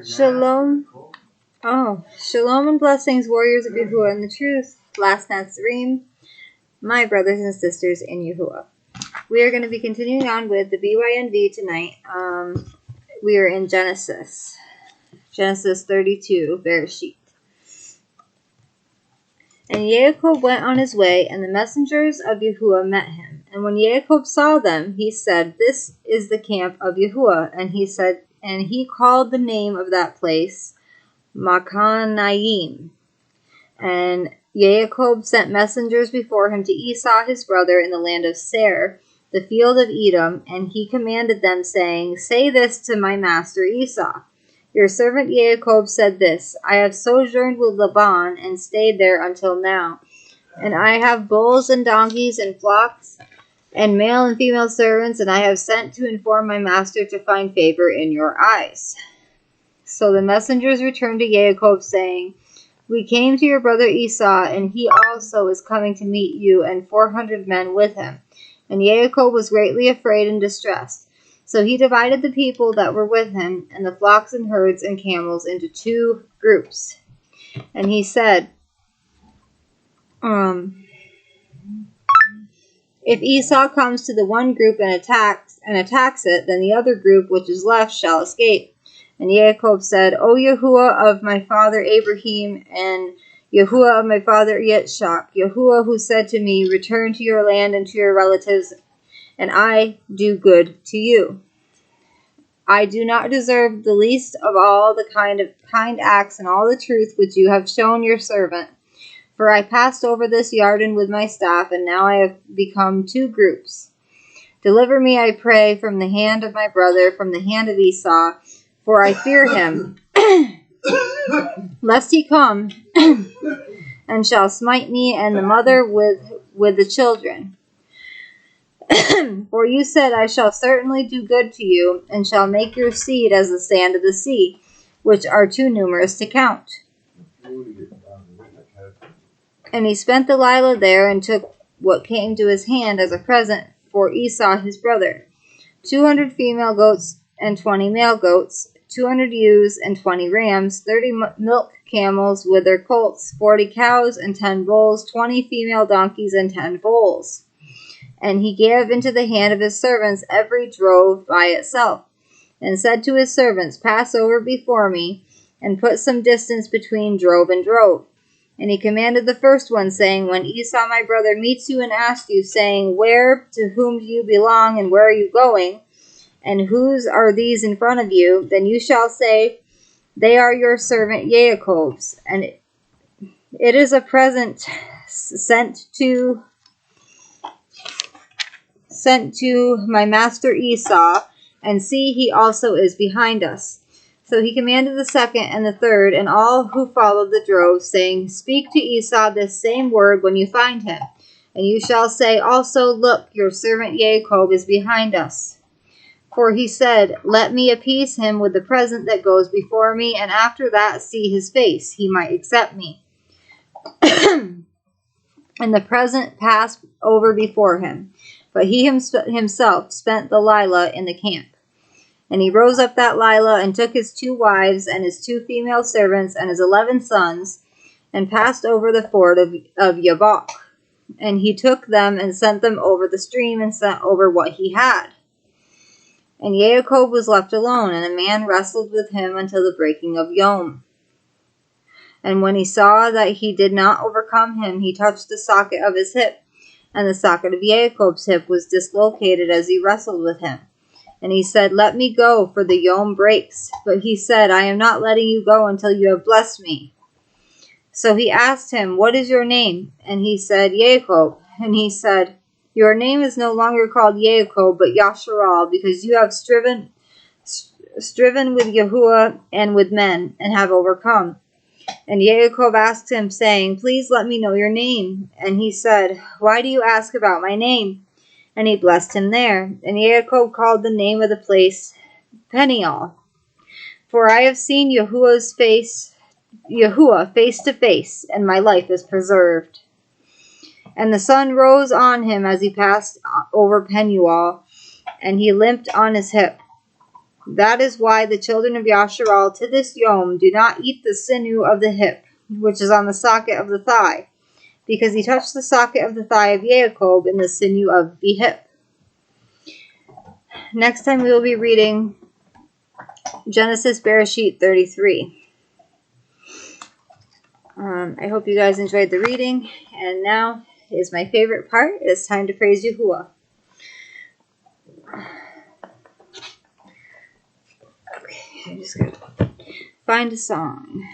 Shalom. Shalom and blessings, warriors of Yahuah and the truth. Last Natsarim, my brothers and sisters in Yahuah. We are going to be continuing on with the BYNV tonight. We are in Genesis 32, Barashith. And Yaakov went on his way, and the messengers of Yahuah met him. And when Yaakov saw them, he said, "This is the camp of Yahuah." And he called the name of that place Machanaim. And Yaakov sent messengers before him to Esau his brother in the land of Seir, the field of Edom, and he commanded them, saying, "Say this to my master Esau. Your servant Yaakov said this, I have sojourned with Laban and stayed there until now. And I have bulls and donkeys and flocks and male and female servants, and I have sent to inform my master to find favor in your eyes." So the messengers returned to Yaakov, saying, "We came to your brother Esau, and he also is coming to meet you, and 400 men with him." And Yaakov was greatly afraid and distressed. So he divided the people that were with him, and the flocks and herds and camels, into 2 groups. And he said, "If Esau comes to the one group and attacks it, then the other group which is left shall escape." And Yaakov said, "O Yahuah of my father Abraham, and Yahuah of my father Yitzchak, Yahuah who said to me, 'Return to your land and to your relatives, and I do good to you.' I do not deserve the least of all the kind acts and all the truth which you have shown your servant. For I passed over this Yarden with my staff, and now I have become 2 groups. Deliver me, I pray, from the hand of my brother, from the hand of Esau, for I fear him, lest he come and shall smite me and the mother with the children. For you said, I shall certainly do good to you, and shall make your seed as the sand of the sea, which are too numerous to count." And he spent the Delilah there, and took what came to his hand as a present for Esau his brother, 200 female goats and 20 male goats, 200 ewes and 20 rams, 30 milk camels with their colts, 40 cows and 10 bulls, 20 female donkeys and 10 foals. And he gave into the hand of his servants every drove by itself, and said to his servants, "Pass over before me, and put some distance between drove and drove." And he commanded the first one, saying, "When Esau my brother meets you and asks you, saying, 'Where, to whom do you belong, and where are you going, and whose are these in front of you?' then you shall say, 'They are your servant Yaakov's, and it is a present sent to my master Esau, and see, he also is behind us.'" So he commanded the second and the third, and all who followed the drove, saying, "Speak to Esau this same word when you find him. And you shall say also, 'Look, your servant Yaakov is behind us.' For he said, 'Let me appease him with the present that goes before me, and after that see his face, he might accept me.' And the present passed over before him. But he himself spent the Delilah in the camp. And he rose up that Delilah, and took his 2 wives, and his 2 female servants, and his 11 sons, and passed over the ford of Yabok. And he took them, and sent them over the stream, and sent over what he had. And Yaakov was left alone, and a man wrestled with him until the breaking of Yom. And when he saw that he did not overcome him, he touched the socket of his hip, and the socket of Yaakov's hip was dislocated as he wrestled with him. And he said, "Let me go, for the Yom breaks." But he said, "I am not letting you go until you have blessed me." So he asked him, "What is your name?" And he said, "Yaakov." And he said, "Your name is no longer called Yaakov, but Yasharal, because you have striven with Yahuah and with men, and have overcome." And Yaakov asked him, saying, "Please let me know your name." And he said, "Why do you ask about my name?" And he blessed him there. And Yaakov called the name of the place Peniel. "For I have seen Yahuah face to face, and my life is preserved." And the sun rose on him as he passed over Penuel, and he limped on his hip. That is why the children of Yasharal to this Yom do not eat the sinew of the hip, which is on the socket of the thigh, because he touched the socket of the thigh of Yaakov in the sinew of the hip. Next time we will be reading Genesis Barashith 33. I hope you guys enjoyed the reading, and now is my favorite part. It's time to praise Yahuah. Okay, I just gotta find a song.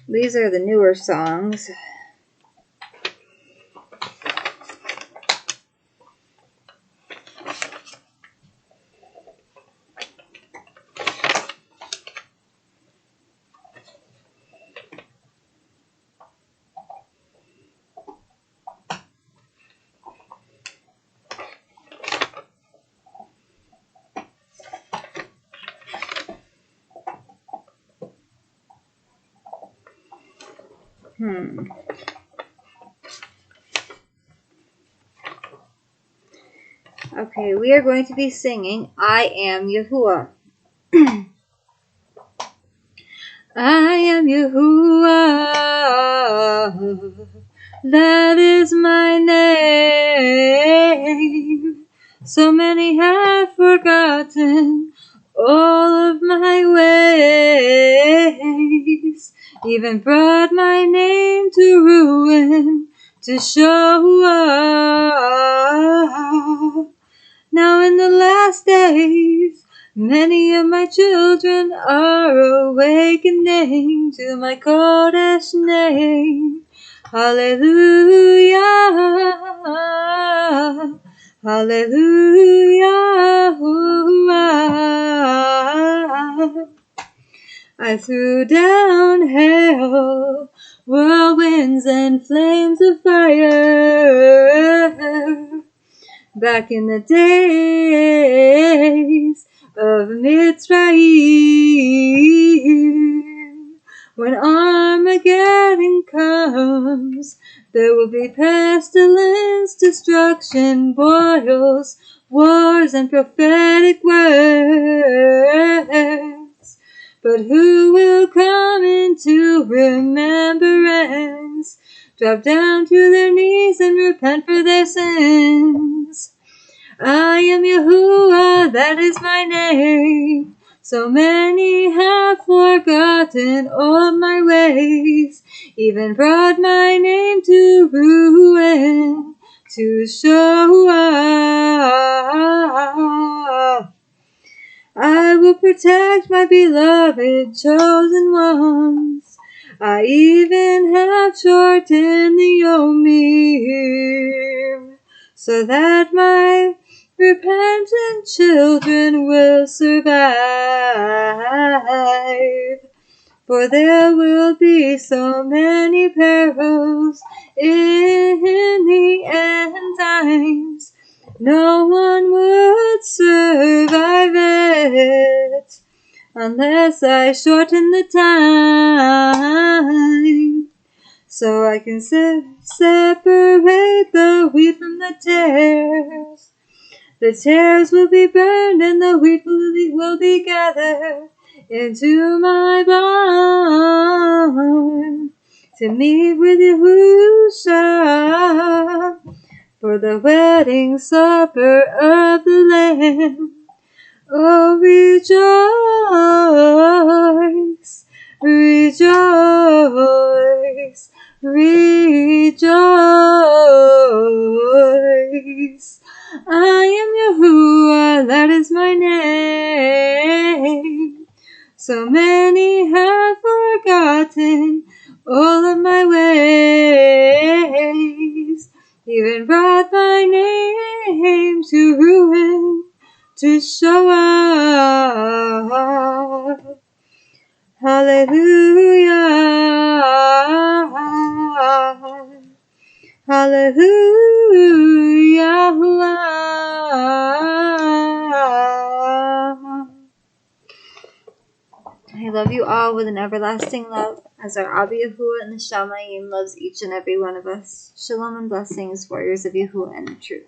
These are the newer songs. Okay, we are going to be singing I Am Yahuah. I am Yahuah, that is my name. So many have forgotten all of my ways, even brought my name to ruin, to show up. Now in the last days, many of my children are awakening to my Kodesh name. Hallelujah, hallelujah. I threw down hell, whirlwinds and flames of fire. Back in the days of Mitzrayim, when Armageddon comes, there will be pestilence, destruction, boils, wars, and prophetic words. But who will come into remembrance, drop down to their knees and repent for their sins? I am Yahuah, that is my name. So many have forgotten all my ways, even brought my name to ruin, to show up. I will protect my beloved chosen ones. I even have shortened the Yomim, so that my repentant children will survive. For there will be so many perils in the end times, no one would survive it unless I shorten the time, so I can separate the wheat from the tares. The tares will be burned and the wheat will be gathered into my barn to meet with Yahushua for the wedding supper of the Lamb. Oh, rejoice, rejoice, rejoice. I am Yahuah, that is my name. So many have forgotten all of my ways, even brought my name to ruin, to show up. Hallelujah, hallelujah. I love you all with an everlasting love. as our Abba Yahuah and the Shamayim loves each and every one of us. Shalom and blessings, warriors of Yahuah and the truth.